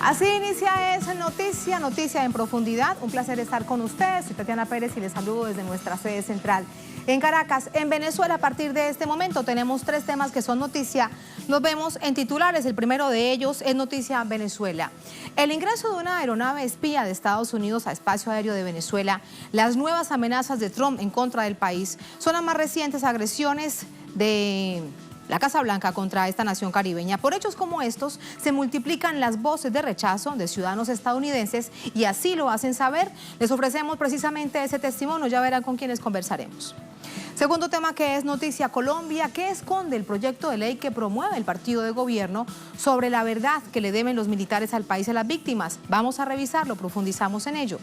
Así inicia esa noticia en profundidad. Un placer estar con ustedes. Soy Tatiana Pérez y les saludo desde nuestra sede central en Caracas. En Venezuela, a partir de este momento, tenemos 3 temas que son noticia. Los vemos en titulares. El primero de ellos es noticia Venezuela. El ingreso de una aeronave espía de Estados Unidos a espacio aéreo de Venezuela, las nuevas amenazas de Trump en contra del país, son las más recientes agresiones de la Casa Blanca contra esta nación caribeña. Por hechos como estos, se multiplican las voces de rechazo de ciudadanos estadounidenses y así lo hacen saber. Les ofrecemos precisamente ese testimonio, ya verán con quienes conversaremos. Segundo tema que es noticia Colombia, ¿qué esconde el proyecto de ley que promueve el partido de gobierno sobre la verdad que le deben los militares al país y a las víctimas? Vamos a revisarlo, profundizamos en ello.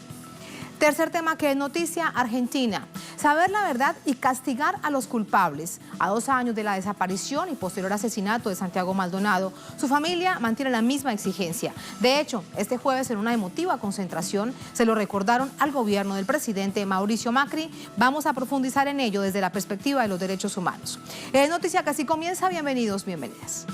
Tercer tema que es noticia Argentina. Saber la verdad y castigar a los culpables. A 2 años de la desaparición y posterior asesinato de Santiago Maldonado, su familia mantiene la misma exigencia. De hecho, este jueves en una emotiva concentración se lo recordaron al gobierno del presidente Mauricio Macri. Vamos a profundizar en ello desde la perspectiva de los derechos humanos. Es noticia que así comienza. Bienvenidos, bienvenidas.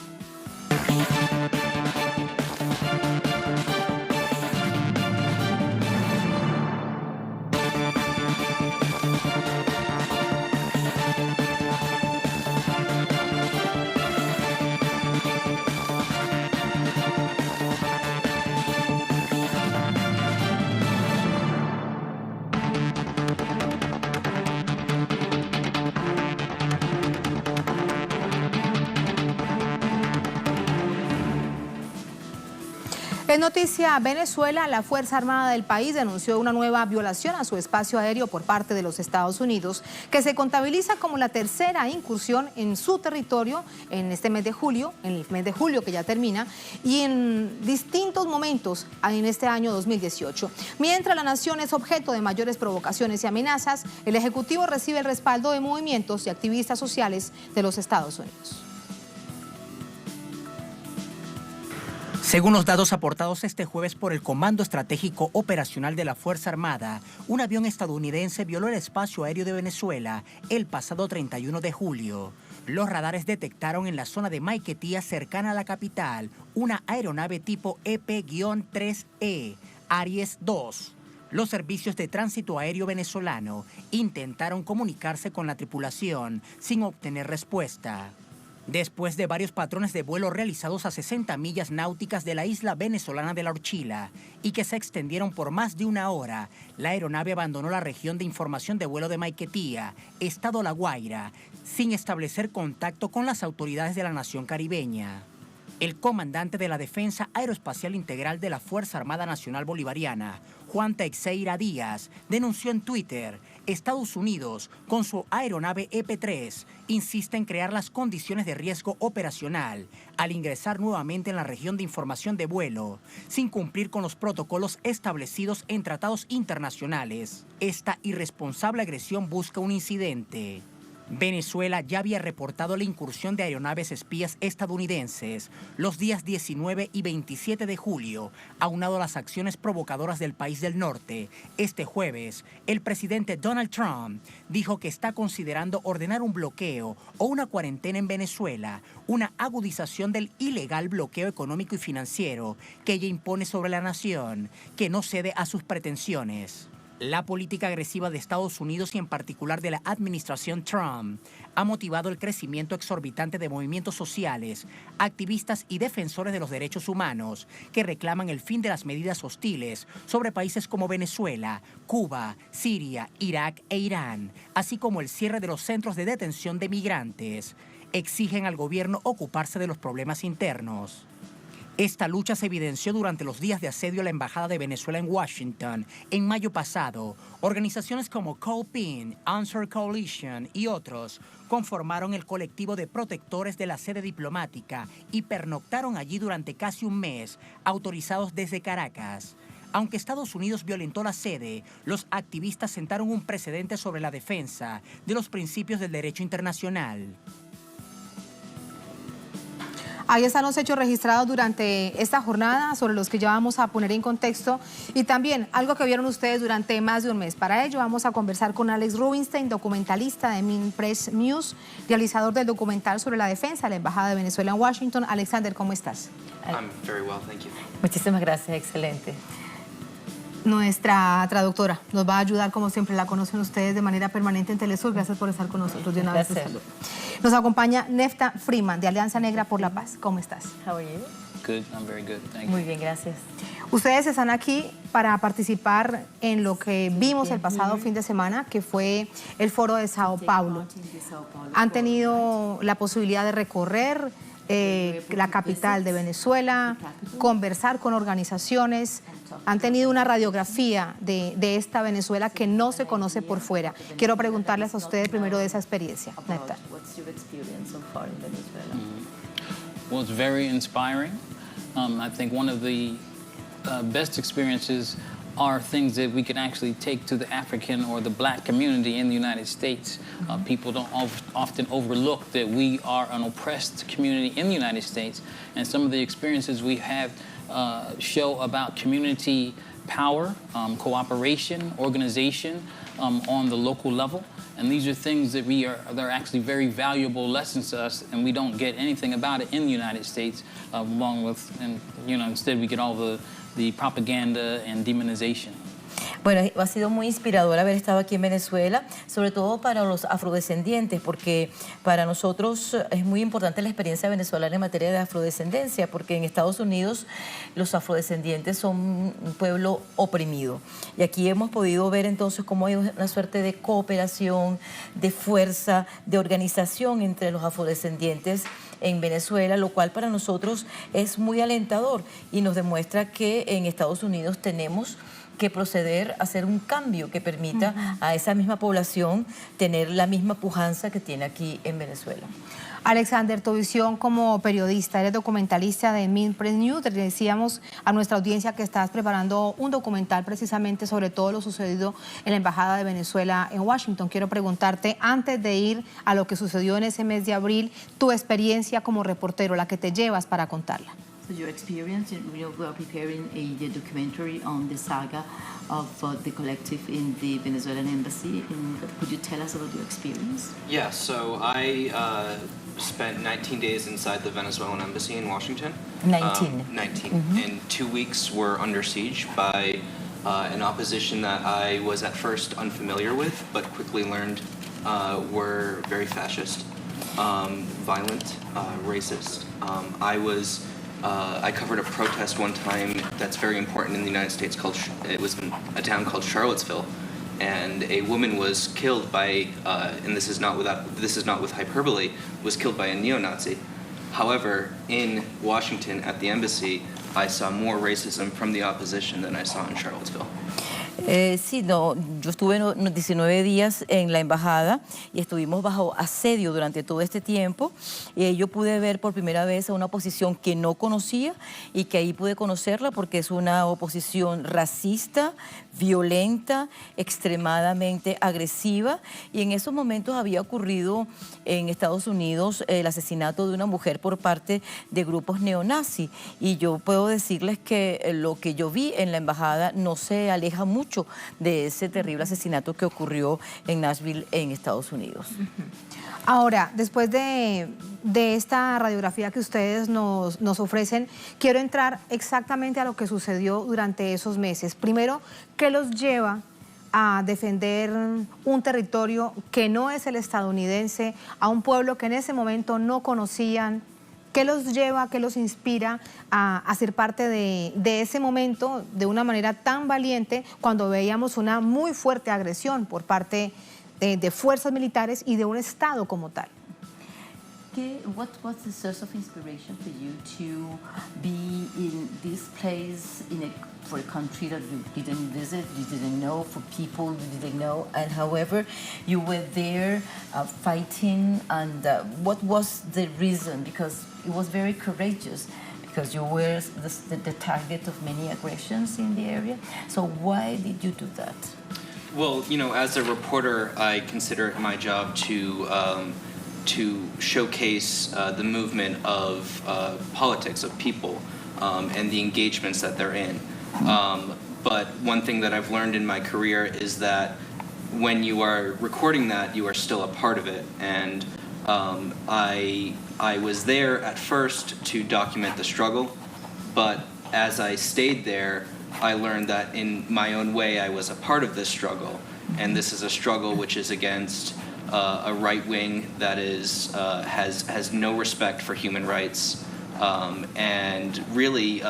En noticia Venezuela, la Fuerza Armada del país denunció una nueva violación a su espacio aéreo por parte de los Estados Unidos, que se contabiliza como la tercera incursión en su territorio en este mes de julio, que ya termina, y en distintos momentos en este año 2018. Mientras la nación es objeto de mayores provocaciones y amenazas, el Ejecutivo recibe el respaldo de movimientos y activistas sociales de los Estados Unidos. Según los datos aportados este jueves por el Comando Estratégico Operacional de la Fuerza Armada, un avión estadounidense violó el espacio aéreo de Venezuela el pasado 31 de julio. Los radares detectaron en la zona de Maiquetía, cercana a la capital, una aeronave tipo EP-3E, Aries II. Los servicios de tránsito aéreo venezolano intentaron comunicarse con la tripulación sin obtener respuesta. Después de varios patrones de vuelo realizados a 60 millas náuticas de la isla venezolana de La Orchila y que se extendieron por más de 1 hora, la aeronave abandonó la región de información de vuelo de Maiquetía, estado La Guaira, sin establecer contacto con las autoridades de la nación caribeña. El comandante de la Defensa Aeroespacial Integral de la Fuerza Armada Nacional Bolivariana, Juan Teixeira Díaz, denunció en Twitter: Estados Unidos, con su aeronave EP-3, insiste en crear las condiciones de riesgo operacional al ingresar nuevamente en la región de información de vuelo, sin cumplir con los protocolos establecidos en tratados internacionales. Esta irresponsable agresión busca un incidente. Venezuela ya había reportado la incursión de aeronaves espías estadounidenses los días 19 y 27 de julio, aunado a las acciones provocadoras del país del norte. Este jueves, el presidente Donald Trump dijo que está considerando ordenar un bloqueo o una cuarentena en Venezuela, una agudización del ilegal bloqueo económico y financiero que ella impone sobre la nación, que no cede a sus pretensiones. La política agresiva de Estados Unidos y en particular de la administración Trump ha motivado el crecimiento exorbitante de movimientos sociales, activistas y defensores de los derechos humanos que reclaman el fin de las medidas hostiles sobre países como Venezuela, Cuba, Siria, Irak e Irán, así como el cierre de los centros de detención de migrantes. Exigen al gobierno ocuparse de los problemas internos. Esta lucha se evidenció durante los días de asedio a la Embajada de Venezuela en Washington. En mayo pasado, organizaciones como COPIN, Answer Coalition y otros conformaron el colectivo de protectores de la sede diplomática y pernoctaron allí durante casi un mes, autorizados desde Caracas. Aunque Estados Unidos violentó la sede, los activistas sentaron un precedente sobre la defensa de los principios del derecho internacional. Ahí están los hechos registrados durante esta jornada, sobre los que ya vamos a poner en contexto, y también algo que vieron ustedes durante más de un mes. Para ello vamos a conversar con Alex Rubinstein, documentalista de Minpress News, realizador del documental sobre la defensa de la Embajada de Venezuela en Washington. Alexander, ¿cómo estás? I'm very well, thank you. Muchísimas gracias, excelente. Nuestra traductora nos va a ayudar, como siempre, la conocen ustedes de manera permanente en Telesur. Gracias por estar con nosotros de una vez. Nos acompaña Nefta Freeman, de Alianza Negra por la Paz. ¿Cómo estás? How are you? Good, I'm very good, thank you. Muy bien, gracias. Ustedes están aquí para participar en lo que vimos el pasado fin de semana, que fue el Foro de Sao Paulo. Han tenido la posibilidad de recorrer la capital de Venezuela, conversar con organizaciones, han tenido una radiografía de esta Venezuela que no se conoce por fuera. Quiero preguntarles a ustedes primero de esa experiencia. Nefta. Well, it's very inspiring. I think one of the best experiences are things that we can actually take to the African or the black community in the United States. People don't often overlook that we are an oppressed community in the United States, and some of the experiences we have show about community power, cooperation, organization on the local level. And these are things that they're actually very valuable lessons to us, and we don't get anything about it in the United States, along with, and instead we get all the propaganda and demonization. Bueno, ha sido muy inspirador haber estado aquí en Venezuela, sobre todo para los afrodescendientes, porque para nosotros es muy importante la experiencia venezolana en materia de afrodescendencia, porque en Estados Unidos los afrodescendientes son un pueblo oprimido. Y aquí hemos podido ver entonces cómo hay una suerte de cooperación, de fuerza, de organización entre los afrodescendientes en Venezuela, lo cual para nosotros es muy alentador y nos demuestra que en Estados Unidos tenemos que proceder a hacer un cambio que permita a esa misma población tener la misma pujanza que tiene aquí en Venezuela. Alexander, tu visión como periodista, eres documentalista de Minpress News. Le decíamos a nuestra audiencia que estás preparando un documental precisamente sobre todo lo sucedido en la Embajada de Venezuela en Washington. Quiero preguntarte, antes de ir a lo que sucedió en ese mes de abril, tu experiencia como reportero, la que te llevas para contarla. So your experience, we are preparing a documentary on the saga of the collective in the Venezuelan embassy. Could you tell us about your experience? Yeah, so I spent 19 days inside the Venezuelan embassy in Washington. 19. 19. And 2 weeks were under siege by an opposition that I was at first unfamiliar with, but quickly learned were very fascist, violent, racist. I covered a protest one time that's very important in the United States. It was in a town called Charlottesville, and a woman was killed by, and this is not with hyperbole, was killed by a neo-Nazi. However, in Washington at the embassy, I saw more racism from the opposition than I saw in Charlottesville. Sí, no, yo estuve 19 días en la embajada y estuvimos bajo asedio durante todo este tiempo. Yo pude ver por primera vez a una oposición que no conocía y que ahí pude conocerla porque es una oposición racista, violenta, extremadamente agresiva, y en esos momentos había ocurrido en Estados Unidos el asesinato de una mujer por parte de grupos neonazis, y yo puedo decirles que lo que yo vi en la embajada no se aleja mucho de ese terrible asesinato que ocurrió en Nashville, en Estados Unidos. Ahora, después de esta radiografía que ustedes nos ofrecen, quiero entrar exactamente a lo que sucedió durante esos meses. Primero, ¿qué los lleva a defender un territorio que no es el estadounidense, a un pueblo que en ese momento no conocían? ¿Qué los lleva, qué los inspira a ser parte de ese momento de una manera tan valiente cuando veíamos una muy fuerte agresión por parte de fuerzas militares y de un Estado como tal? What was the source of inspiration for you to be in this place for a country that you didn't visit, you didn't know, for people you didn't know, and however you were there fighting, and what was the reason? Because it was very courageous, because you were the target of many aggressions in the area. So why did you do that? Well, as a reporter, I consider it my job to to showcase the movement of politics, of people, and the engagements that they're in. But one thing that I've learned in my career is that when you are recording that, you are still a part of it. And I was there at first to document the struggle, but as I stayed there, I learned that in my own way, I was a part of this struggle. And this is a struggle which is against a right wing that is has no respect for human rights, and really,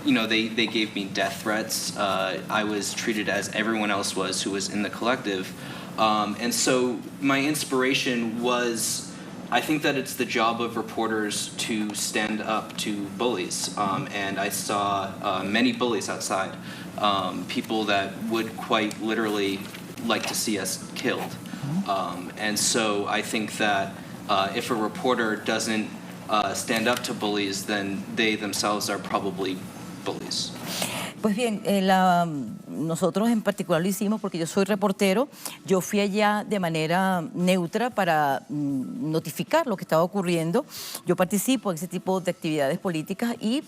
you know, they gave me death threats. I was treated as everyone else was who was in the collective, and so my inspiration was. I think that it's the job of reporters to stand up to bullies, and I saw many bullies outside, people that would quite literally like to see us killed. And so I think that if a reporter doesn't stand up to bullies, then they themselves are probably bullies. Pues bien, nosotros en particular lo hicimos porque yo soy reportero. Yo fui allá de manera neutra para notificar lo que estaba ocurriendo. Yo participo en ese tipo de actividades políticas y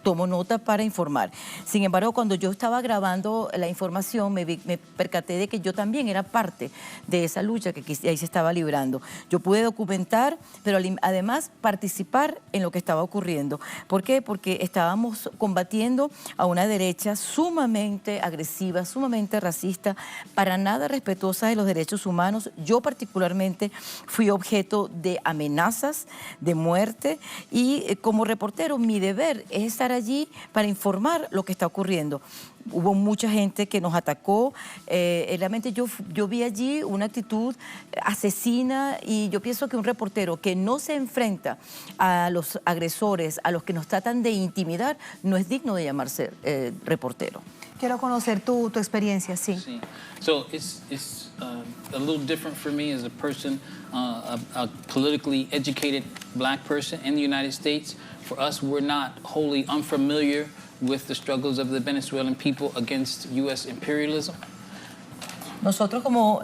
tomo nota para informar. Sin embargo, cuando yo estaba grabando la información, me percaté de que yo también era parte de esa lucha que ahí se estaba librando. Yo pude documentar, pero además participar en lo que estaba ocurriendo. ¿Por qué? Porque estábamos combatiendo a una derecha sumamente agresiva, sumamente racista, para nada respetuosa de los derechos humanos. Yo particularmente fui objeto de amenazas, de muerte, y como reportero mi deber es estar allí para informar lo que está ocurriendo. Hubo mucha gente que nos atacó, realmente yo vi allí una actitud asesina, y yo pienso que un reportero que no se enfrenta a los agresores, a los que nos tratan de intimidar, no es digno de llamarse reportero. Quiero conocer tu experiencia, sí. Sí. So it's a little different for me as a person, a politically educated black person in the United States. For us, we're not wholly unfamiliar with the struggles of the Venezuelan people against U.S. imperialism. Nosotros como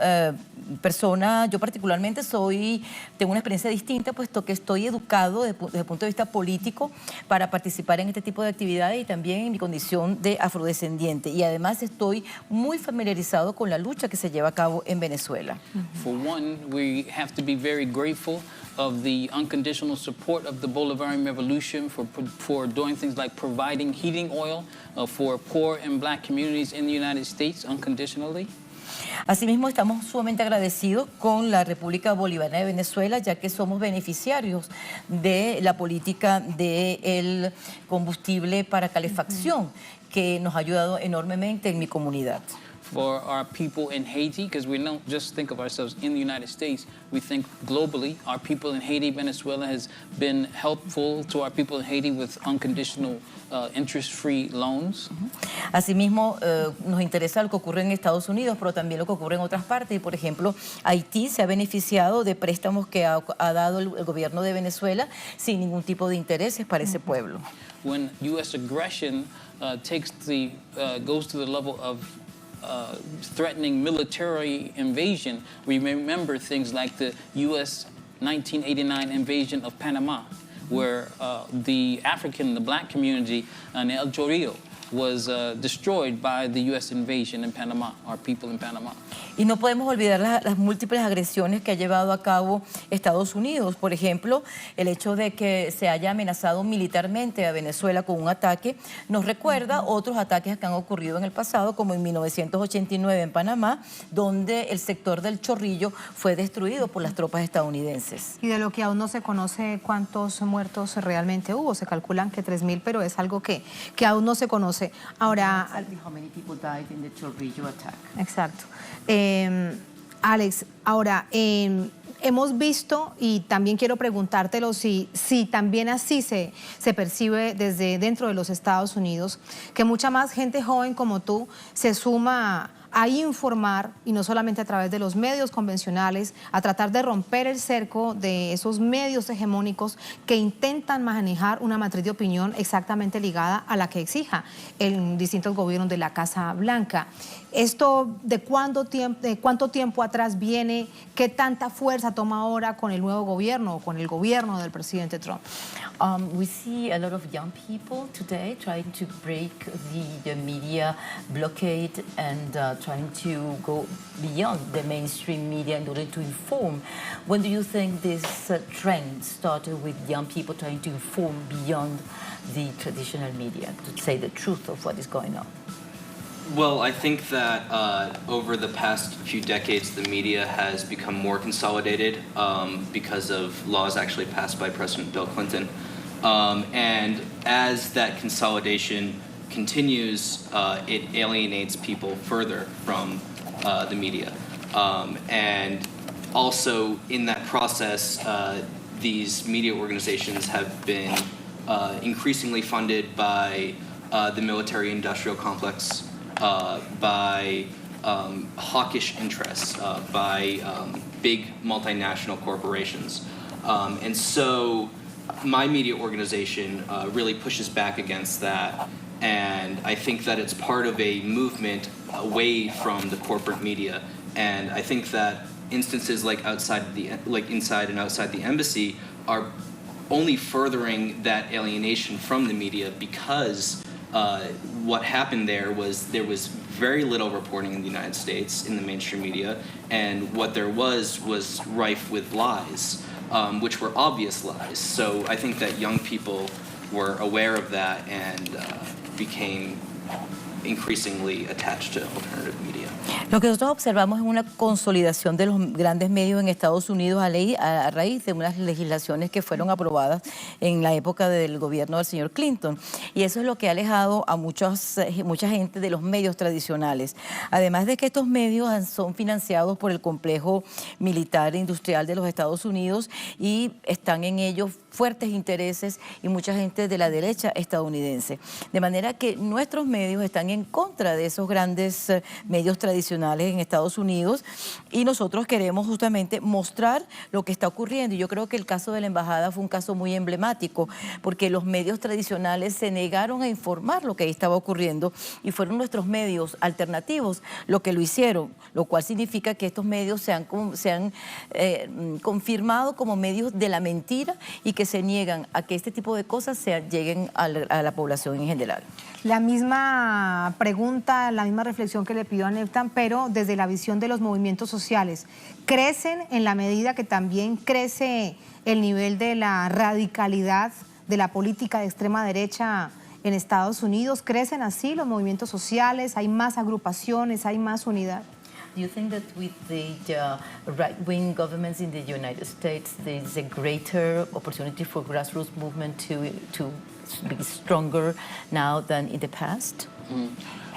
persona, yo particularmente tengo una experiencia distinta, puesto que estoy educado desde el punto de vista político para participar en este tipo de actividades, y también en mi condición de afrodescendiente. Y además estoy muy familiarizado con la lucha que se lleva a cabo en Venezuela. For one, we have to be very grateful of the unconditional support of the Bolivarian Revolution for doing things like providing heating oil for poor and black communities in the United States unconditionally. Asimismo, estamos sumamente agradecidos con la República Bolivariana de Venezuela, ya que somos beneficiarios de la política del combustible para calefacción, que nos ha ayudado enormemente en mi comunidad. For our people in Haiti, because we don't just think of ourselves in the United States, we think globally. Our people in Haiti, Venezuela has been helpful to our people in Haiti with unconditional interest-free loans. Asimismo, nos interesa lo que ocurre en Estados Unidos, pero también lo que ocurre en otras partes. Y, por ejemplo, Haití se ha beneficiado de préstamos que ha dado el gobierno de Venezuela sin ningún tipo de intereses para ese pueblo. When U.S. aggression goes to the level of threatening military invasion, we remember things like the U.S. 1989 invasion of Panama, where the black community in El Chorrillo was destroyed by the U.S. invasion in Panama, our people in Panama. Y no podemos olvidar las múltiples agresiones que ha llevado a cabo Estados Unidos. Por ejemplo, el hecho de que se haya amenazado militarmente a Venezuela con un ataque nos recuerda otros ataques que han ocurrido en el pasado, como en 1989 en Panamá, donde el sector del Chorrillo fue destruido por las tropas estadounidenses. Y de lo que aún no se conoce cuántos muertos realmente hubo, se calculan que 3.000, pero es algo que aún no se conoce. Ahora, How many people died in the Chorrillo attack? exacto. Alex, ahora, hemos visto, y también quiero preguntártelo si también así se percibe desde dentro de los Estados Unidos, que mucha más gente joven como tú se suma a informar, y no solamente a través de los medios convencionales, a tratar de romper el cerco de esos medios hegemónicos que intentan manejar una matriz de opinión exactamente ligada a la que exija el distintos gobiernos de la Casa Blanca. ¿Esto de cuánto tiempo atrás viene? ¿Qué tanta fuerza toma ahora con el nuevo gobierno o con el gobierno del presidente Trump? We see a lot of young people today trying to break the media blockade and trying to go beyond the mainstream media in order to inform. When do you think this trend started with young people trying to inform beyond the traditional media, to say the truth of what is going on? Well, I think that over the past few decades, the media has become more consolidated because of laws actually passed by President Bill Clinton. And as that consolidation continues, it alienates people further from the media. And also in that process, these media organizations have been increasingly funded by the military-industrial complex, by hawkish interests, by big multinational corporations. And so my media organization really pushes back against that, and I think that it's part of a movement away from the corporate media. And I think that instances like inside and outside the embassy are only furthering that alienation from the media, because what happened there was very little reporting in the United States in the mainstream media, and what there was rife with lies, which were obvious lies. So I think that young people were aware of that and became increasingly attached to alternative media. Lo que nosotros observamos es una consolidación de los grandes medios en Estados Unidos a raíz de unas legislaciones que fueron aprobadas en la época del gobierno del señor Clinton. Y eso es lo que ha alejado a mucha gente de los medios tradicionales. Además de que estos medios son financiados por el complejo militar e industrial de los Estados Unidos y están en ellos fuertes intereses y mucha gente de la derecha estadounidense. De manera que nuestros medios están en contra de esos grandes medios tradicionales en Estados Unidos, y nosotros queremos justamente mostrar lo que está ocurriendo. Y yo creo que el caso de la embajada fue un caso muy emblemático, porque los medios tradicionales se negaron a informar lo que ahí estaba ocurriendo, y fueron nuestros medios alternativos lo que lo hicieron, lo cual significa que estos medios se han confirmado como medios de la mentira y que se niegan a que este tipo de cosas lleguen a la población en general. La misma pregunta, la misma reflexión que le pido a Neptan, pero desde la visión de los movimientos sociales. ¿Crecen en la medida que también crece el nivel de la radicalidad de la política de extrema derecha en Estados Unidos? ¿Crecen así los movimientos sociales? ¿Hay más agrupaciones? ¿Hay más unidad? Do you think that with the right-wing governments in the United States, there is a greater opportunity for grassroots movement to be stronger now than in the past?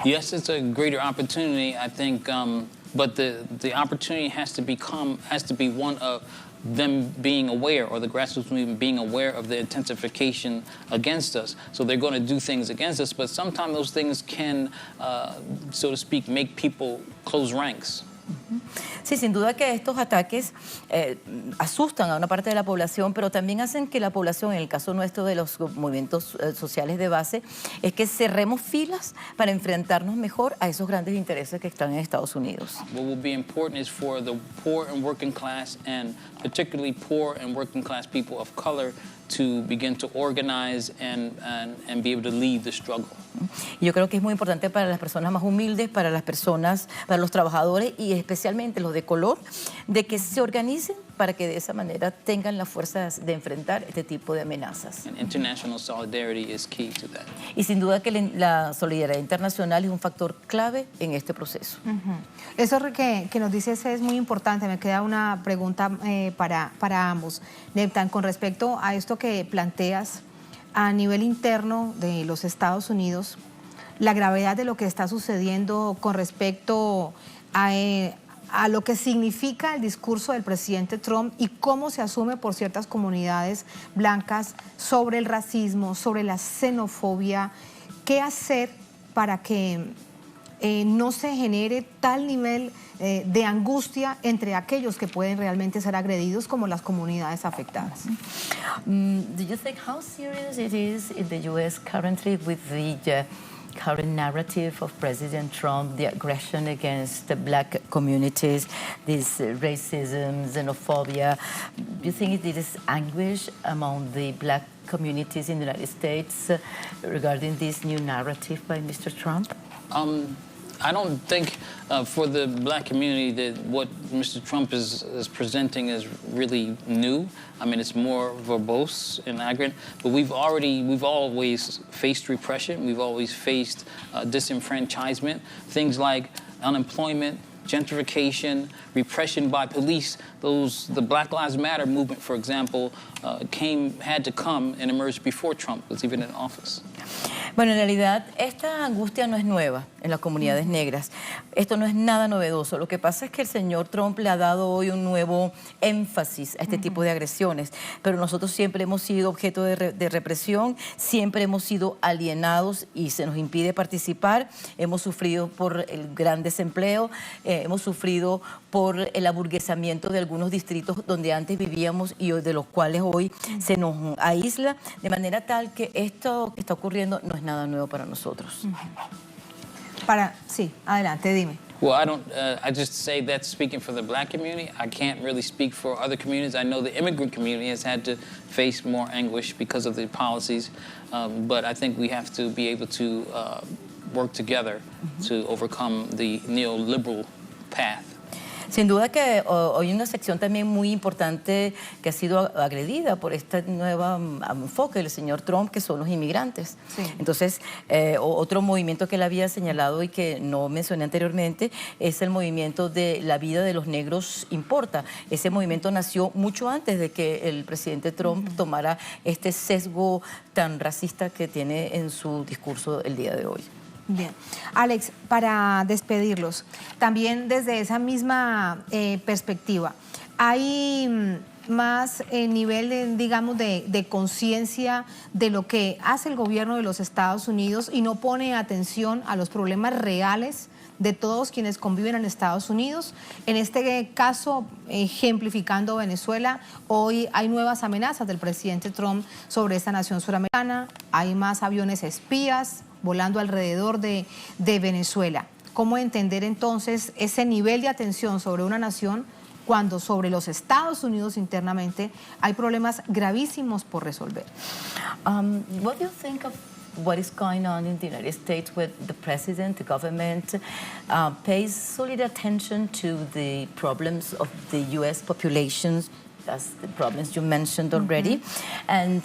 Yes, it's a greater opportunity, I think, but the opportunity has to be one of them being aware, or the grassroots movement being aware of the intensification against us. So they're going to do things against us, but sometimes those things can, so to speak, make people close ranks. Sí, sin duda que estos ataques asustan a una parte de la población, pero también hacen que la población, en el caso nuestro de los movimientos sociales de base, es que cerremos filas para enfrentarnos mejor a esos grandes intereses que están en Estados Unidos. What will be important is for the poor and working class, and particularly poor and working class people of color, to begin to organize and be able to lead the struggle. Yo creo que es muy importante para las personas más humildes, para las personas, para los trabajadores y especialmente los de color, de que se organicen para que de esa manera tengan la fuerza de enfrentar este tipo de amenazas. And international solidarity is key to that. Y sin duda que la solidaridad internacional es un factor clave en este proceso. Eso que nos dices es muy importante. Me queda una pregunta para ambos. Neptan, con respecto a esto que planteas a nivel interno de los Estados Unidos, la gravedad de lo que está sucediendo con respecto a lo que significa el discurso del presidente Trump y cómo se asume por ciertas comunidades blancas sobre el racismo, sobre la xenofobia. ¿Qué hacer para que no se genere tal nivel de angustia entre aquellos que pueden realmente ser agredidos como las comunidades afectadas? Do you think how serious it is in the U.S. currently with the current narrative of President Trump, the aggression against the black communities, this racism, xenophobia? Do you think it is anguish among the black communities in the United States regarding this new narrative by Mr. Trump? I don't think for the black community that what Mr. Trump is presenting is really new. I mean, it's more verbose and arrogant, but we've always faced repression. We've always faced disenfranchisement, things like unemployment, gentrification, repression by police. The Black Lives Matter movement, for example, had to come and emerge before Trump was even in office. Bueno, en realidad esta angustia no es nueva en las comunidades negras. Esto no es nada novedoso. Lo que pasa es que el señor Trump le ha dado hoy un nuevo énfasis a este tipo de agresiones. Pero nosotros siempre hemos sido objeto de represión, siempre hemos sido alienados y se nos impide participar. Hemos sufrido por el gran desempleo, hemos sufrido por el aburguesamiento de algunos distritos donde antes vivíamos y de los cuales hoy se nos aísla, de manera tal que esto que está ocurriendo no es nada nuevo para nosotros. Sí, adelante, dime. Well, I just say that speaking for the black community. I can't really speak for other communities. I know the immigrant community has had to face more anguish because of the policies, but I think we have to be able to work together to overcome the neoliberal path. Sin duda que hoy hay una sección también muy importante que ha sido agredida por este nuevo enfoque del señor Trump, que son los inmigrantes. Sí. Entonces, otro movimiento que él había señalado y que no mencioné anteriormente es el movimiento de la vida de los negros importa. Ese movimiento nació mucho antes de que el presidente Trump tomara este sesgo tan racista que tiene en su discurso el día de hoy. Bien. Alex, para despedirlos, también desde esa misma perspectiva, ¿hay más nivel, digamos, de conciencia de lo que hace el gobierno de los Estados Unidos y no pone atención a los problemas reales de todos quienes conviven en Estados Unidos? En este caso, ejemplificando Venezuela, hoy hay nuevas amenazas del presidente Trump sobre esta nación suramericana, hay más aviones espías volando alrededor de Venezuela. ¿Cómo entender entonces ese nivel de atención sobre una nación cuando sobre los Estados Unidos internamente hay problemas gravísimos por resolver? What do you think of what is going on in the United States with the president, the government pays solid attention to the problems of the U.S. populations, as the problems you mentioned already, and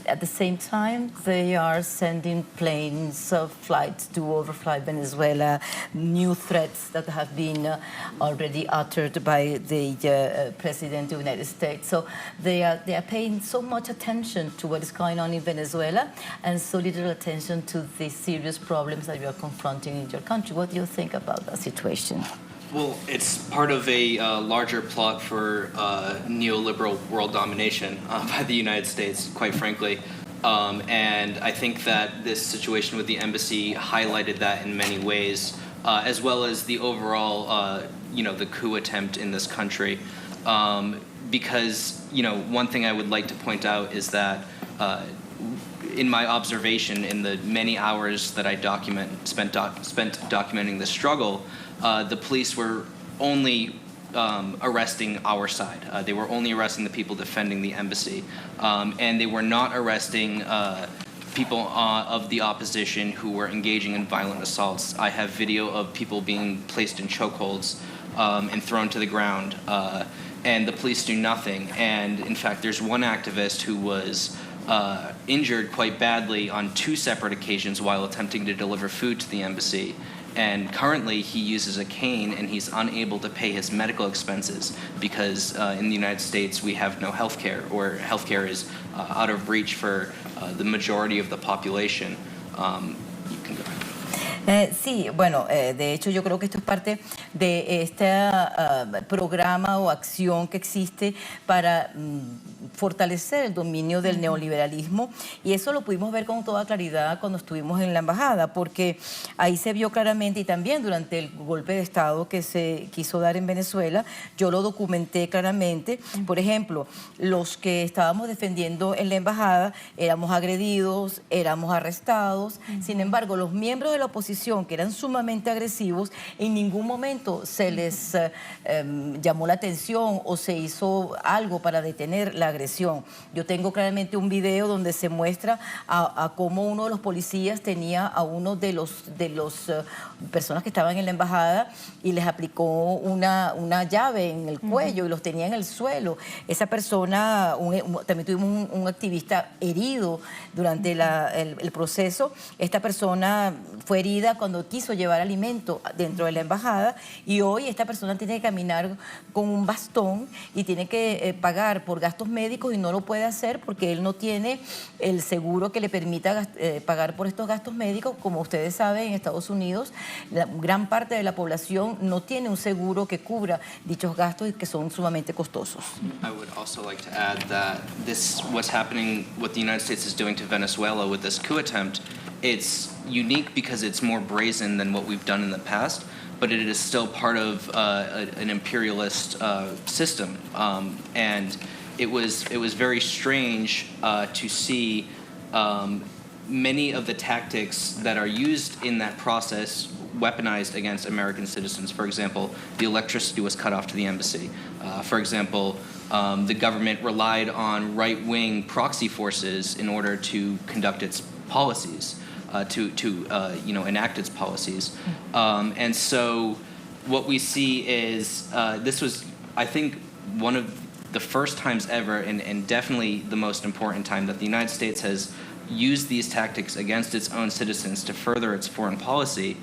at the same time they are sending planes of flights to overfly Venezuela, new threats that have been already uttered by the President of the United States. So they are paying so much attention to what is going on in Venezuela and so little attention to the serious problems that you are confronting in your country. What do you think about that situation? Well, it's part of a larger plot for neoliberal world domination by the United States, quite frankly. And I think that this situation with the embassy highlighted that in many ways, as well as the overall, the coup attempt in this country. Because, one thing I would like to point out is that in my observation, in the many hours that I spent documenting the struggle, the police were only arresting our side. They were only arresting the people defending the embassy. And they were not arresting people of the opposition who were engaging in violent assaults. I have video of people being placed in chokeholds and thrown to the ground, and the police do nothing. And in fact, there's one activist who was injured quite badly on 2 separate occasions while attempting to deliver food to the embassy. And currently he uses a cane and he's unable to pay his medical expenses because in the United States we have no health care, or health care is out of reach for the majority of the population. You can go ahead. Sí, bueno, de hecho yo creo que esto es parte de este programa o acción que existe para fortalecer el dominio del neoliberalismo, y eso lo pudimos ver con toda claridad cuando estuvimos en la embajada, porque ahí se vio claramente, y también durante el golpe de Estado que se quiso dar en Venezuela, yo lo documenté claramente. Por ejemplo, los que estábamos defendiendo en la embajada éramos agredidos, éramos arrestados. Sin embargo, los miembros de la oposición, que eran sumamente agresivos, en ningún momento se les llamó la atención o se hizo algo para detener la agresión. Yo tengo claramente un video donde se muestra a cómo uno de los policías tenía a uno de los personas que estaban en la embajada y les aplicó una llave en el cuello y los tenía en el suelo. Esa persona, también tuvimos un activista herido durante el proceso. Esta persona fue herida cuando quiso llevar alimento dentro de la embajada, y hoy esta persona tiene que caminar con un bastón y tiene que pagar por gastos médicos, y no lo puede hacer porque él no tiene el seguro que le permita pagar por estos gastos médicos. Como ustedes saben, en Estados Unidos la gran parte de la población no tiene un seguro que cubra dichos gastos y que son sumamente costosos. I would also like to add that what the United States is doing to Venezuela with this coup attempt, it's unique because it's more brazen than what we've done in the past, but it is still part of an imperialist system, and it was very strange to see many of the tactics that are used in that process weaponized against American citizens. For example, the electricity was cut off to the embassy. For example, the government relied on right-wing proxy forces in order to conduct its policies, to enact its policies. And so what we see is this was, I think, one of the first times ever, and definitely the most important time, that the United States has used these tactics against its own citizens to further its foreign policy.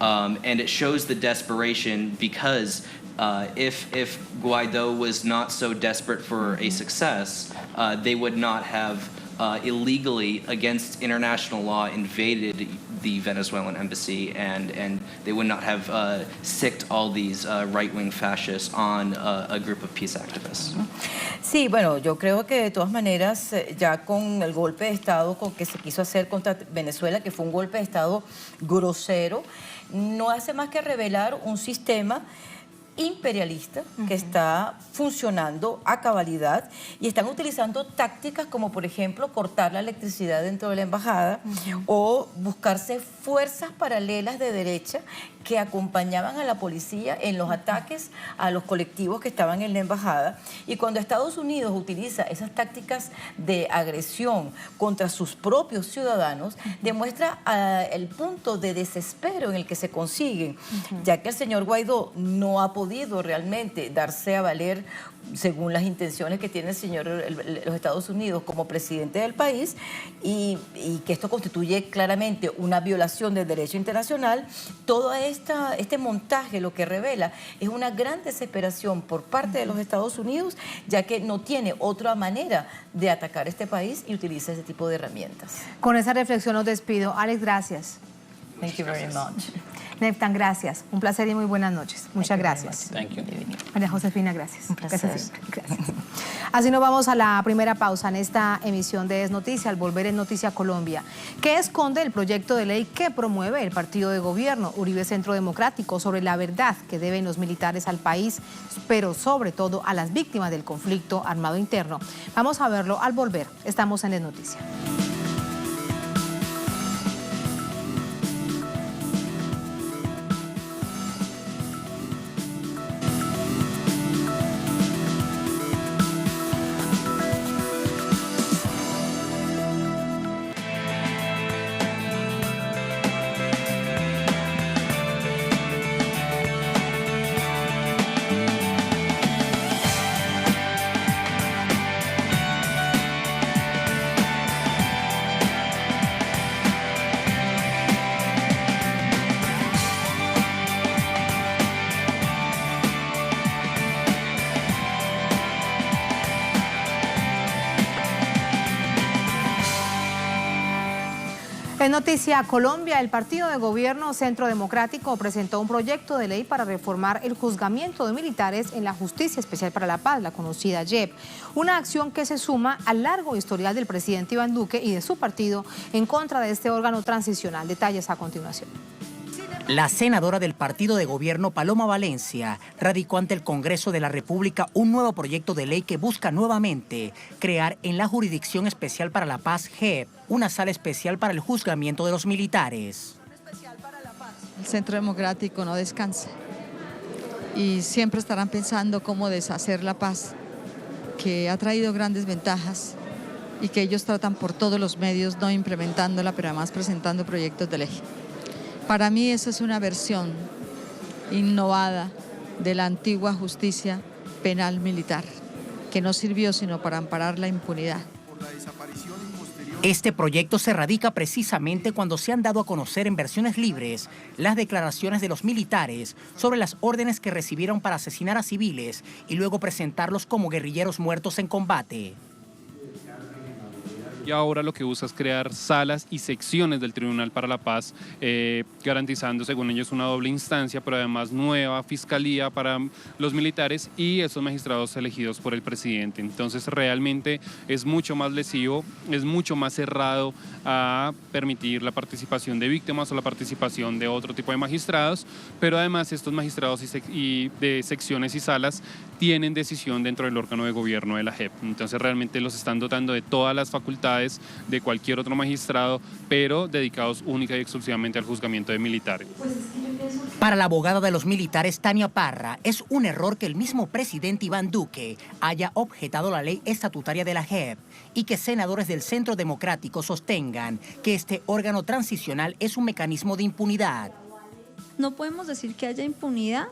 And it shows the desperation, because if Guaido was not so desperate for a success, they would not have illegally, against international law, invaded the Venezuelan embassy, and they would not have sicked all these right-wing fascists on a group of peace activists. Sí, bueno, yo creo que de todas maneras, ya con el golpe de Estado que se quiso hacer contra Venezuela, que fue un golpe de Estado grosero, no hace más que revelar un sistema imperialista que está funcionando a cabalidad, y están utilizando tácticas como, por ejemplo, cortar la electricidad dentro de la embajada o buscarse fuerzas paralelas de derecha que acompañaban a la policía en los ataques a los colectivos que estaban en la embajada. Y cuando Estados Unidos utiliza esas tácticas de agresión contra sus propios ciudadanos, demuestra el punto de desespero en el que se consiguen, ya que el señor Guaidó no ha podido realmente darse a valer, según las intenciones que tiene el señor los Estados Unidos como presidente del país, y que esto constituye claramente una violación del derecho internacional. Todo este montaje lo que revela es una gran desesperación por parte de los Estados Unidos, ya que no tiene otra manera de atacar este país y utiliza ese tipo de herramientas. Con esa reflexión los despido. Alex, gracias. Thank you very much. Neftan, gracias. Un placer y muy buenas noches. Muchas gracias. Thank you. María Josefina, gracias. Un placer. Gracias. Así nos vamos a la primera pausa en esta emisión de Es Noticia. Al volver en Noticia Colombia, ¿qué esconde el proyecto de ley que promueve el partido de gobierno Uribe Centro Democrático sobre la verdad que deben los militares al país, pero sobre todo a las víctimas del conflicto armado interno? Vamos a verlo al volver. Estamos en Es Noticia. En Noticia Colombia, el partido de gobierno Centro Democrático presentó un proyecto de ley para reformar el juzgamiento de militares en la Justicia Especial para la Paz, la conocida JEP. Una acción que se suma al largo historial del presidente Iván Duque y de su partido en contra de este órgano transicional. Detalles a continuación. La senadora del partido de gobierno, Paloma Valencia, radicó ante el Congreso de la República un nuevo proyecto de ley que busca nuevamente crear en la Jurisdicción Especial para la Paz, JEP, una sala especial para el juzgamiento de los militares. El Centro Democrático no descansa y siempre estarán pensando cómo deshacer la paz, que ha traído grandes ventajas y que ellos tratan por todos los medios, no implementándola, pero además presentando proyectos de ley. Para mí esa es una versión innovada de la antigua justicia penal militar, que no sirvió sino para amparar la impunidad. Este proyecto se radica precisamente cuando se han dado a conocer en versiones libres las declaraciones de los militares sobre las órdenes que recibieron para asesinar a civiles y luego presentarlos como guerrilleros muertos en combate. Y ahora lo que busca es crear salas y secciones del Tribunal para la Paz, garantizando, según ellos, una doble instancia, pero además nueva fiscalía para los militares y esos magistrados elegidos por el presidente. Entonces realmente es mucho más lesivo, es mucho más cerrado a permitir la participación de víctimas o la participación de otro tipo de magistrados, pero además estos magistrados y de secciones y salas tienen decisión dentro del órgano de gobierno de la JEP. Entonces realmente los están dotando de todas las facultades de cualquier otro magistrado, pero dedicados única y exclusivamente al juzgamiento de militares. Para la abogada de los militares, Tania Parra, es un error que el mismo presidente Iván Duque haya objetado la ley estatutaria de la JEP y que senadores del Centro Democrático sostengan que este órgano transicional es un mecanismo de impunidad. No podemos decir que haya impunidad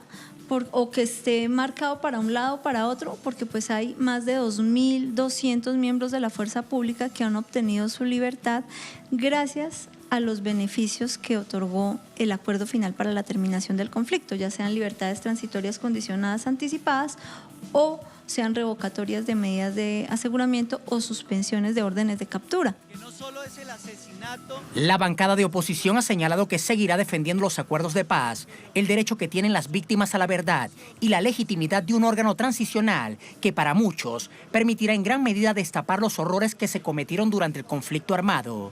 o que esté marcado para un lado o para otro, porque pues hay más de 2.200 miembros de la fuerza pública que han obtenido su libertad gracias a los beneficios que otorgó el acuerdo final para la terminación del conflicto, ya sean libertades transitorias condicionadas anticipadas o sean revocatorias de medidas de aseguramiento o suspensiones de órdenes de captura. La bancada de oposición ha señalado que seguirá defendiendo los acuerdos de paz, el derecho que tienen las víctimas a la verdad y la legitimidad de un órgano transicional que para muchos permitirá en gran medida destapar los horrores que se cometieron durante el conflicto armado.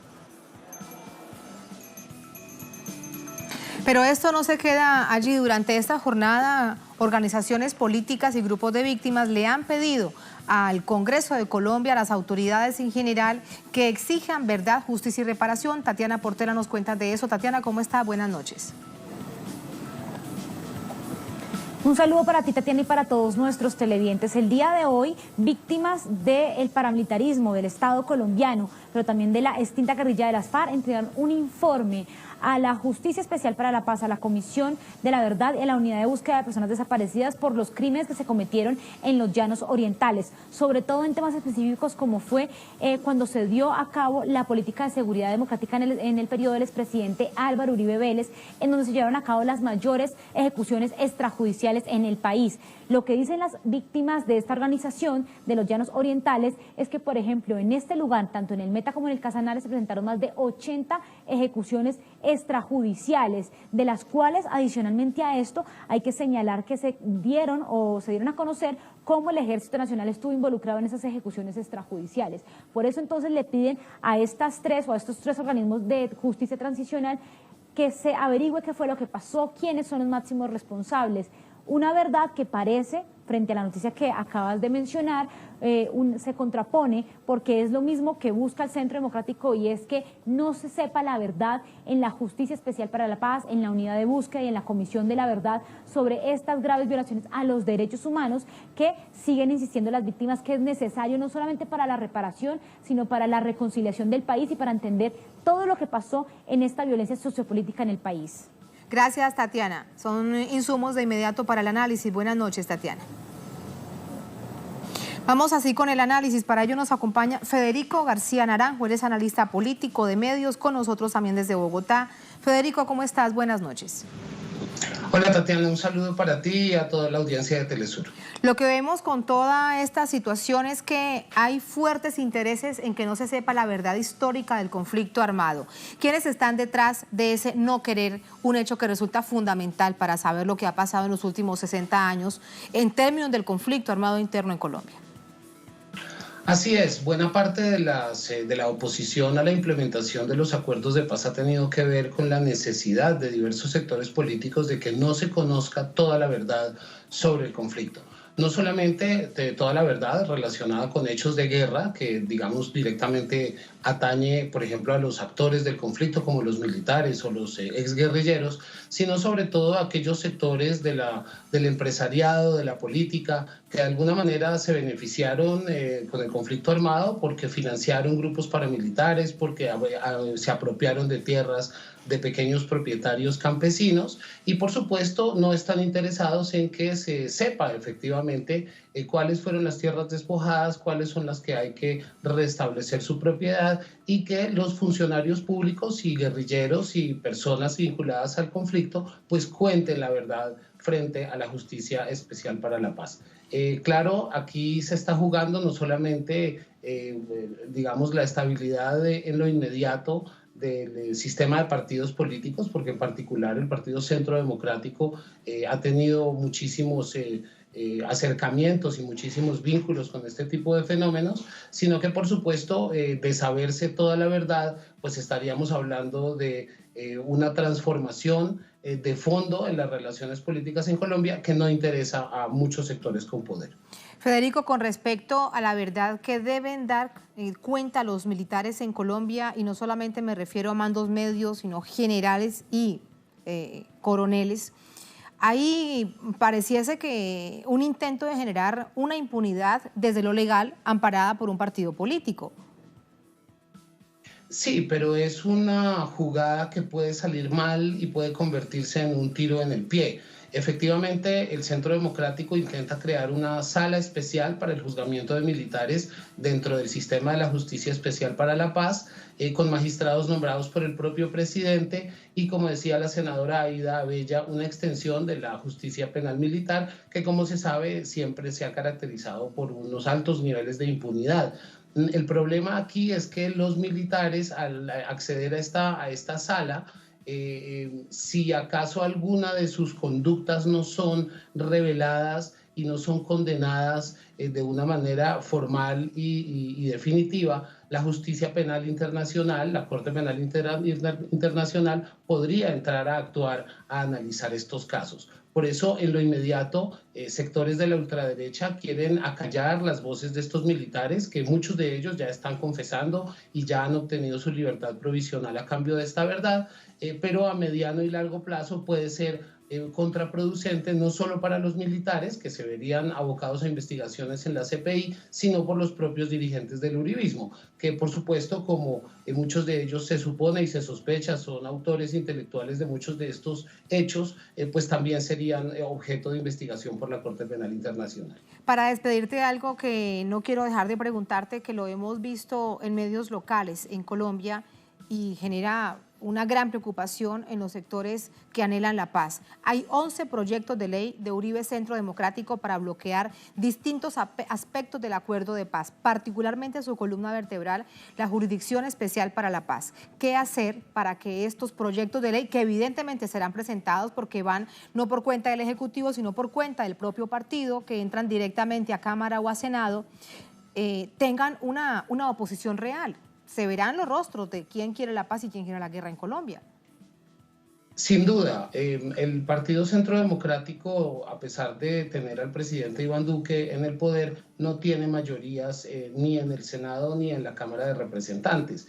Pero esto no se queda allí. Durante esta jornada, organizaciones políticas y grupos de víctimas le han pedido al Congreso de Colombia, a las autoridades en general, que exijan verdad, justicia y reparación. Tatiana Portela nos cuenta de eso. Tatiana, ¿cómo está? Buenas noches. Un saludo para ti, Tatiana, y para todos nuestros televidentes. El día de hoy, víctimas del paramilitarismo del Estado colombiano, pero también de la extinta guerrilla de las FARC, entregaron un informe a la Justicia Especial para la Paz, a la Comisión de la Verdad y a la Unidad de Búsqueda de Personas Desaparecidas por los crímenes que se cometieron en los Llanos Orientales, sobre todo en temas específicos como fue cuando se dio a cabo la política de seguridad democrática en el periodo del expresidente Álvaro Uribe Vélez, en donde se llevaron a cabo las mayores ejecuciones extrajudiciales en el país. Lo que dicen las víctimas de esta organización de los Llanos Orientales es que, por ejemplo, en este lugar, tanto en el Meta como en el Casanare, se presentaron más de 80 ejecuciones extrajudiciales, de las cuales, adicionalmente a esto, hay que señalar que se dieron a conocer cómo el Ejército Nacional estuvo involucrado en esas ejecuciones extrajudiciales. Por eso, entonces, le piden a estos tres organismos de justicia transicional que se averigüe qué fue lo que pasó, quiénes son los máximos responsables. Una verdad que parece, frente a la noticia que acabas de mencionar, se contrapone, porque es lo mismo que busca el Centro Democrático, y es que no se sepa la verdad en la Justicia Especial para la Paz, en la Unidad de Búsqueda y en la Comisión de la Verdad sobre estas graves violaciones a los derechos humanos que siguen insistiendo las víctimas que es necesario no solamente para la reparación, sino para la reconciliación del país y para entender todo lo que pasó en esta violencia sociopolítica en el país. Gracias, Tatiana. Son insumos de inmediato para el análisis. Buenas noches, Tatiana. Vamos así con el análisis. Para ello nos acompaña Federico García Naranjo. Él es analista político de medios, con nosotros también desde Bogotá. Federico, ¿cómo estás? Buenas noches. Hola Tatiana, un saludo para ti y a toda la audiencia de Telesur. Lo que vemos con toda esta situación es que hay fuertes intereses en que no se sepa la verdad histórica del conflicto armado. ¿Quiénes están detrás de ese no querer un hecho que resulta fundamental para saber lo que ha pasado en los últimos 60 años en términos del conflicto armado interno en Colombia? Así es, buena parte de la oposición a la implementación de los acuerdos de paz ha tenido que ver con la necesidad de diversos sectores políticos de que no se conozca toda la verdad sobre el conflicto. No solamente de toda la verdad relacionada con hechos de guerra, que digamos directamente atañe, por ejemplo, a los actores del conflicto como los militares o los exguerrilleros, sino sobre todo a aquellos sectores del empresariado, de la política, que de alguna manera se beneficiaron con el conflicto armado porque financiaron grupos paramilitares, porque se apropiaron de tierras de pequeños propietarios campesinos y por supuesto no están interesados en que se sepa efectivamente cuáles fueron las tierras despojadas, cuáles son las que hay que restablecer su propiedad y que los funcionarios públicos y guerrilleros y personas vinculadas al conflicto pues cuenten la verdad frente a la Justicia Especial para la Paz. Claro, aquí se está jugando no solamente digamos la estabilidad en lo inmediato del sistema de partidos políticos, porque en particular el Partido Centro Democrático ha tenido muchísimos acercamientos y muchísimos vínculos con este tipo de fenómenos, sino que por supuesto de saberse toda la verdad, pues estaríamos hablando de una transformación de fondo en las relaciones políticas en Colombia que no interesa a muchos sectores con poder. Federico, con respecto a la verdad que deben dar cuenta los militares en Colombia, y no solamente me refiero a mandos medios, sino generales y coroneles, ahí pareciese que un intento de generar una impunidad desde lo legal amparada por un partido político. Sí, pero es una jugada que puede salir mal y puede convertirse en un tiro en el pie. Efectivamente, el Centro Democrático intenta crear una sala especial para el juzgamiento de militares dentro del sistema de la Justicia Especial para la Paz, con magistrados nombrados por el propio presidente y, como decía la senadora Aida Abella, una extensión de la justicia penal militar que, como se sabe, siempre se ha caracterizado por unos altos niveles de impunidad. El problema aquí es que los militares, al acceder a esta sala, si acaso alguna de sus conductas no son reveladas y no son condenadas de una manera formal y definitiva, la Justicia Penal Internacional, la Corte Penal Internacional, podría entrar a actuar, a analizar estos casos. Por eso, en lo inmediato, sectores de la ultraderecha quieren acallar las voces de estos militares, que muchos de ellos ya están confesando y ya han obtenido su libertad provisional a cambio de esta verdad, pero a mediano y largo plazo puede ser contraproducente no solo para los militares, que se verían abocados a investigaciones en la CPI, sino por los propios dirigentes del uribismo, que por supuesto, como muchos de ellos se supone y se sospecha son autores intelectuales de muchos de estos hechos, pues también serían objeto de investigación por la Corte Penal Internacional. Para despedirte, algo que no quiero dejar de preguntarte, que lo hemos visto en medios locales en Colombia y genera una gran preocupación en los sectores que anhelan la paz. Hay 11 proyectos de ley de Uribe Centro Democrático para bloquear distintos aspectos del acuerdo de paz, particularmente su columna vertebral, la Jurisdicción Especial para la Paz. ¿Qué hacer para que estos proyectos de ley, que evidentemente serán presentados porque van no por cuenta del Ejecutivo, sino por cuenta del propio partido, que entran directamente a Cámara o a Senado, tengan una oposición real? Se verán los rostros de quién quiere la paz y quién quiere la guerra en Colombia. Sin duda, el Partido Centro Democrático, a pesar de tener al presidente Iván Duque en el poder, no tiene mayorías ni en el Senado ni en la Cámara de Representantes.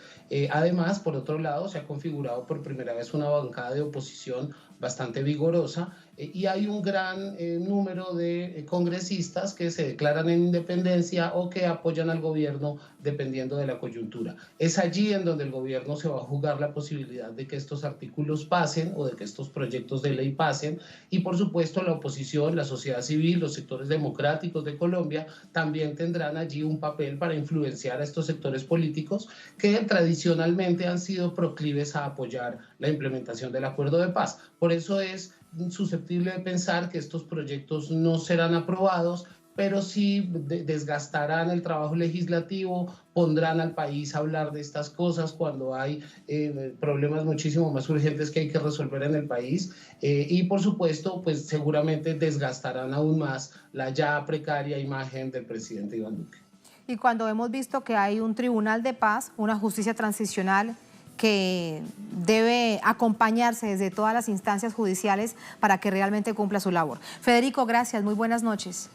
Además, por otro lado, se ha configurado por primera vez una bancada de oposición bastante vigorosa y hay un gran número de congresistas que se declaran en independencia o que apoyan al gobierno dependiendo de la coyuntura. Es allí en donde el gobierno se va a jugar la posibilidad de que estos artículos pasen o de que estos proyectos de ley pasen y por supuesto la oposición, la sociedad civil, los sectores democráticos de Colombia también tendrán allí un papel para influenciar a estos sectores políticos que tradicionalmente han sido proclives a apoyar la implementación del acuerdo de paz. Por eso es susceptible de pensar que estos proyectos no serán aprobados, pero sí desgastarán el trabajo legislativo, pondrán al país a hablar de estas cosas cuando hay problemas muchísimo más urgentes que hay que resolver en el país, y por supuesto, pues seguramente desgastarán aún más la ya precaria imagen del presidente Iván Duque. Y cuando hemos visto que hay un tribunal de paz, una justicia transicional que debe acompañarse desde todas las instancias judiciales para que realmente cumpla su labor. Federico, gracias, muy buenas noches.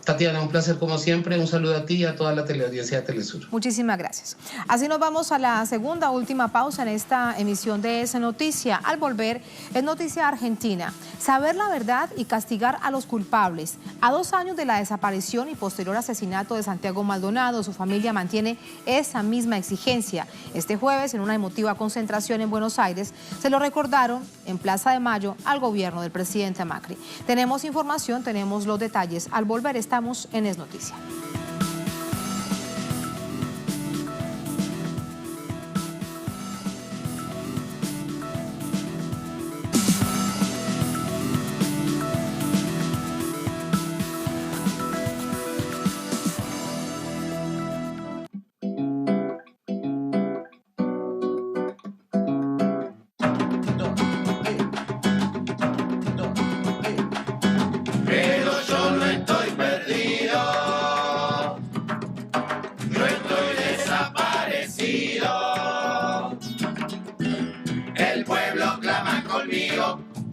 Tatiana, un placer como siempre, un saludo a ti y a toda la teleaudiencia de Telesur. Muchísimas gracias. Así nos vamos a la segunda, última pausa en esta emisión de Es Noticia. Al volver, es noticia argentina. Saber la verdad y castigar a los culpables. A 2 años de la desaparición y posterior asesinato de Santiago Maldonado, su familia mantiene esa misma exigencia. Este jueves, en una emotiva concentración en Buenos Aires, se lo recordaron en Plaza de Mayo al gobierno del presidente Macri. Tenemos información, tenemos los detalles. Al volver, estamos en Es Noticia.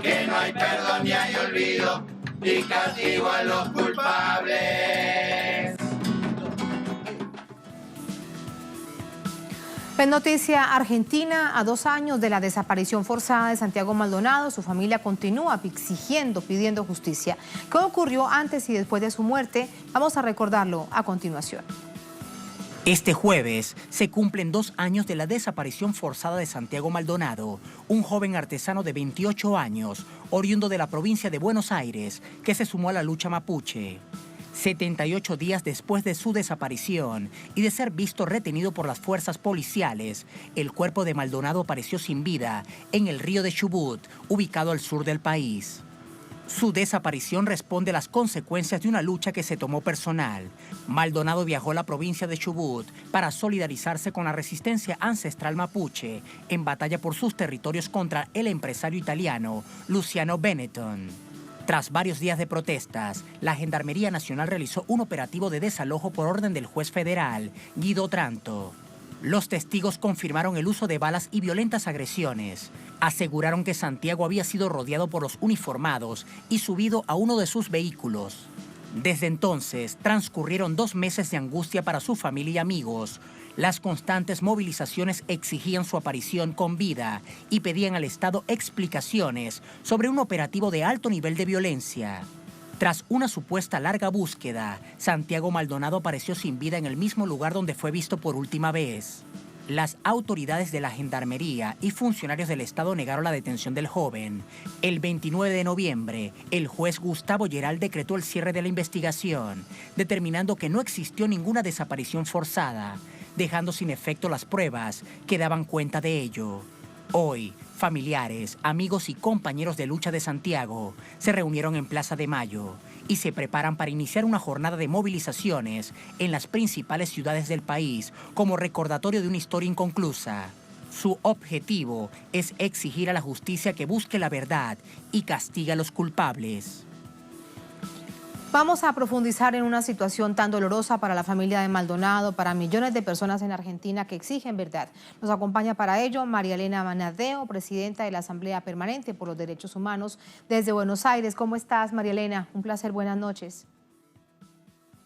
Que no hay perdón ni hay olvido, y castigo a los culpables. En noticia argentina, a 2 años de la desaparición forzada de Santiago Maldonado, su familia continúa exigiendo, pidiendo justicia. ¿Qué ocurrió antes y después de su muerte? Vamos a recordarlo a continuación. Este jueves se cumplen 2 años de la desaparición forzada de Santiago Maldonado, un joven artesano de 28 años, oriundo de la provincia de Buenos Aires, que se sumó a la lucha mapuche. 78 días después de su desaparición y de ser visto retenido por las fuerzas policiales, el cuerpo de Maldonado apareció sin vida en el río de Chubut, ubicado al sur del país. Su desaparición responde a las consecuencias de una lucha que se tomó personal. Maldonado viajó a la provincia de Chubut para solidarizarse con la resistencia ancestral mapuche en batalla por sus territorios contra el empresario italiano Luciano Benetton. Tras varios días de protestas, la Gendarmería Nacional realizó un operativo de desalojo por orden del juez federal, Guido Otranto. Los testigos confirmaron el uso de balas y violentas agresiones. Aseguraron que Santiago había sido rodeado por los uniformados y subido a uno de sus vehículos. Desde entonces, transcurrieron 2 meses de angustia para su familia y amigos. Las constantes movilizaciones exigían su aparición con vida y pedían al Estado explicaciones sobre un operativo de alto nivel de violencia. Tras una supuesta larga búsqueda, Santiago Maldonado apareció sin vida en el mismo lugar donde fue visto por última vez. Las autoridades de la Gendarmería y funcionarios del Estado negaron la detención del joven. El 29 de noviembre, el juez Gustavo Geral decretó el cierre de la investigación, determinando que no existió ninguna desaparición forzada, dejando sin efecto las pruebas que daban cuenta de ello. Hoy, familiares, amigos y compañeros de lucha de Santiago se reunieron en Plaza de Mayo y se preparan para iniciar una jornada de movilizaciones en las principales ciudades del país como recordatorio de una historia inconclusa. Su objetivo es exigir a la justicia que busque la verdad y castigue a los culpables. Vamos a profundizar en una situación tan dolorosa para la familia de Maldonado, para millones de personas en Argentina que exigen verdad. Nos acompaña para ello María Elena Manadeo, presidenta de la Asamblea Permanente por los Derechos Humanos desde Buenos Aires. ¿Cómo estás, María Elena? Un placer, buenas noches.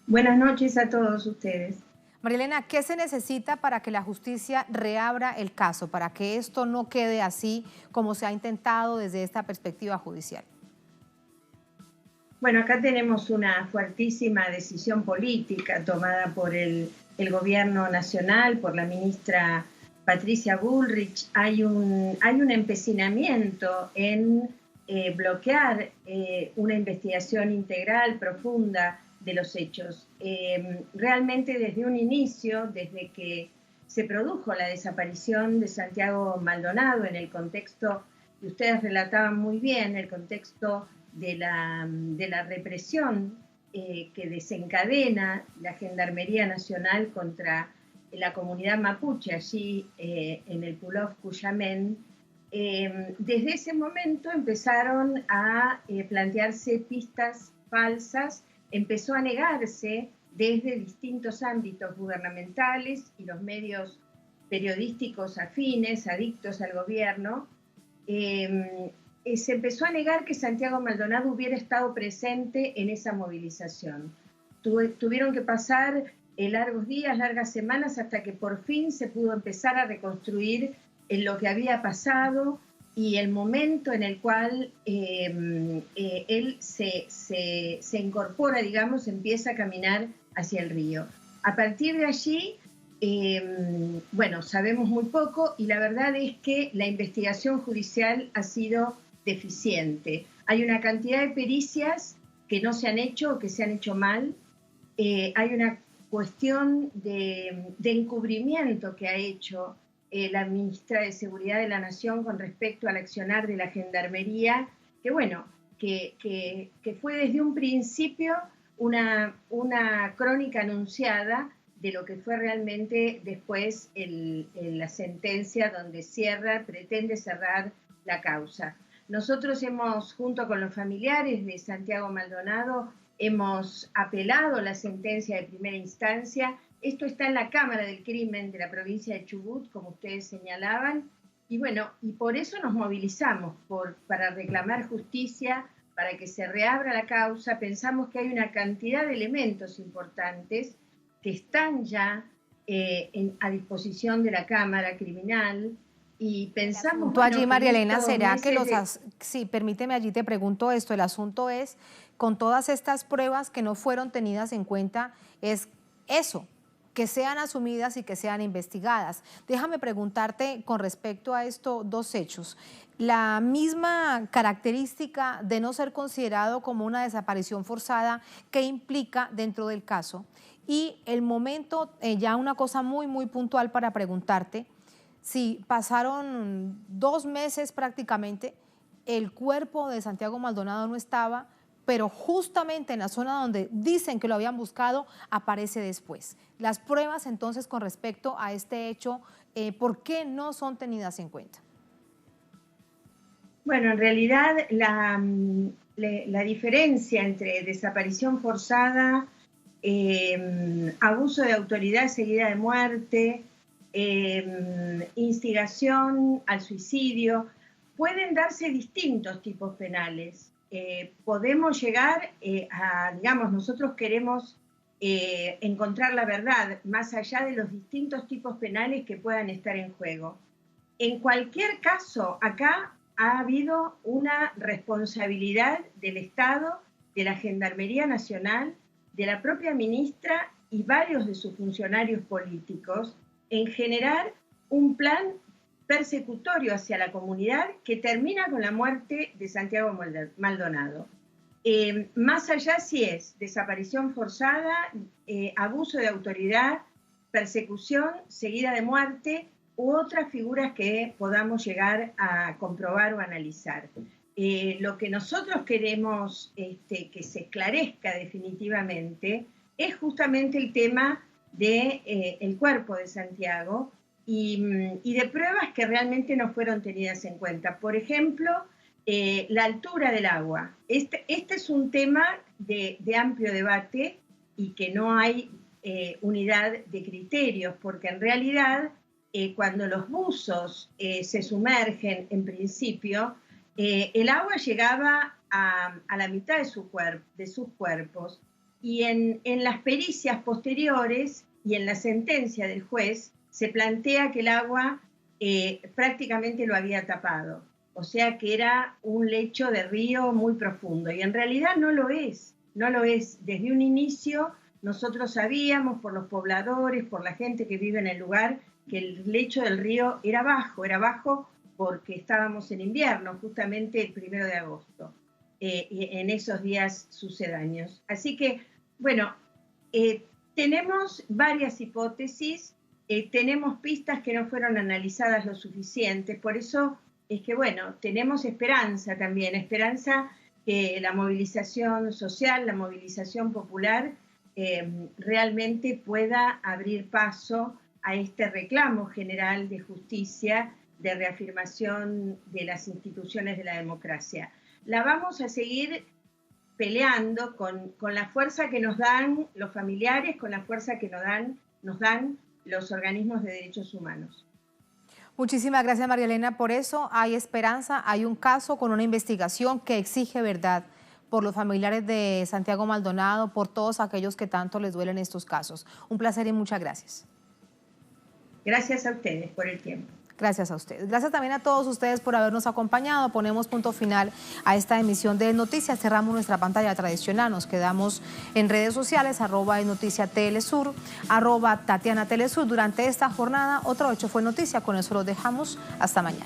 Buenas noches a todos ustedes. María Elena, ¿qué se necesita para que la justicia reabra el caso, para que esto no quede así como se ha intentado desde esta perspectiva judicial? Bueno, acá tenemos una fuertísima decisión política tomada por el gobierno nacional, por la ministra Patricia Bullrich. Hay un empecinamiento en bloquear una investigación integral, profunda de los hechos. Realmente desde un inicio, desde que se produjo la desaparición de Santiago Maldonado en el contexto y ustedes relataban muy bien el contexto de la represión que desencadena la Gendarmería Nacional contra la comunidad mapuche allí en el Pulov Cuyamén, desde ese momento empezaron a plantearse pistas falsas, empezó a negarse desde distintos ámbitos gubernamentales y los medios periodísticos afines, adictos al gobierno, se empezó a negar que Santiago Maldonado hubiera estado presente en esa movilización. Tuvieron que pasar largos días, largas semanas, hasta que por fin se pudo empezar a reconstruir lo que había pasado y el momento en el cual él se incorpora, digamos, empieza a caminar hacia el río. A partir de allí, bueno, sabemos muy poco y la verdad es que la investigación judicial ha sido deficiente. Hay una cantidad de pericias que no se han hecho o que se han hecho mal. Hay una cuestión de encubrimiento que ha hecho la ministra de Seguridad de la Nación con respecto al accionar de la Gendarmería, que bueno, que fue desde un principio una crónica anunciada de lo que fue realmente después la sentencia donde pretende cerrar la causa. Nosotros hemos, junto con los familiares de Santiago Maldonado, hemos apelado la sentencia de primera instancia. Esto está en la Cámara del Crimen de la provincia de Chubut, como ustedes señalaban, y bueno, y por eso nos movilizamos, para reclamar justicia, para que se reabra la causa. Pensamos que hay una cantidad de elementos importantes que están ya a disposición de la Cámara Criminal, y pensamos... Tú allí, María Elena, ¿será que Sí, permíteme, allí te pregunto esto, el asunto es, con todas estas pruebas que no fueron tenidas en cuenta, es eso, que sean asumidas y que sean investigadas. Déjame preguntarte con respecto a estos dos hechos, la misma característica de no ser considerado como una desaparición forzada, ¿qué implica dentro del caso? Y el momento, ya una cosa muy puntual para preguntarte, si pasaron 2 meses prácticamente, el cuerpo de Santiago Maldonado no estaba, pero justamente en la zona donde dicen que lo habían buscado, aparece después. Las pruebas entonces con respecto a este hecho, ¿por qué no son tenidas en cuenta? Bueno, en realidad la diferencia entre desaparición forzada, abuso de autoridad seguida de muerte, instigación al suicidio, pueden darse distintos tipos penales. Podemos llegar digamos, nosotros queremos encontrar la verdad más allá de los distintos tipos penales que puedan estar en juego. En cualquier caso, acá ha habido una responsabilidad del Estado, de la Gendarmería Nacional, de la propia ministra y varios de sus funcionarios políticos en generar un plan persecutorio hacia la comunidad que termina con la muerte de Santiago Maldonado. Más allá si es desaparición forzada, abuso de autoridad, persecución seguida de muerte u otras figuras que podamos llegar a comprobar o analizar. Lo que nosotros queremos que se esclarezca definitivamente es justamente el tema del cuerpo de Santiago y de pruebas que realmente no fueron tenidas en cuenta. Por ejemplo, la altura del agua. Este es un tema de amplio debate y que no hay unidad de criterios, porque en realidad cuando los buzos se sumergen en principio, el agua llegaba a la mitad de sus cuerpos, y en las pericias posteriores y en la sentencia del juez se plantea que el agua prácticamente lo había tapado, o sea que era un lecho de río muy profundo, y en realidad no lo es. Desde un inicio nosotros sabíamos por los pobladores, por la gente que vive en el lugar, que el lecho del río era bajo porque estábamos en invierno, justamente el 1 de agosto, en esos días sucedáneos. Así que, bueno, tenemos varias hipótesis, tenemos pistas que no fueron analizadas lo suficiente, por eso es que, bueno, tenemos esperanza también, esperanza que la movilización social, la movilización popular realmente pueda abrir paso a este reclamo general de justicia, de reafirmación de las instituciones de la democracia. La vamos a seguir peleando con la fuerza que nos dan los familiares, con la fuerza que nos dan los organismos de derechos humanos. Muchísimas gracias, María Elena, por eso. Hay esperanza, hay un caso con una investigación que exige verdad por los familiares de Santiago Maldonado, por todos aquellos que tanto les duelen estos casos. Un placer y muchas gracias. Gracias a ustedes por el tiempo. Gracias a ustedes. Gracias también a todos ustedes por habernos acompañado. Ponemos punto final a esta emisión de Noticias. Cerramos nuestra pantalla tradicional. Nos quedamos en redes sociales, @NoticiaTelesur, @TatianaTelesur. Durante esta jornada, otro hecho fue noticia. Con eso lo dejamos. Hasta mañana.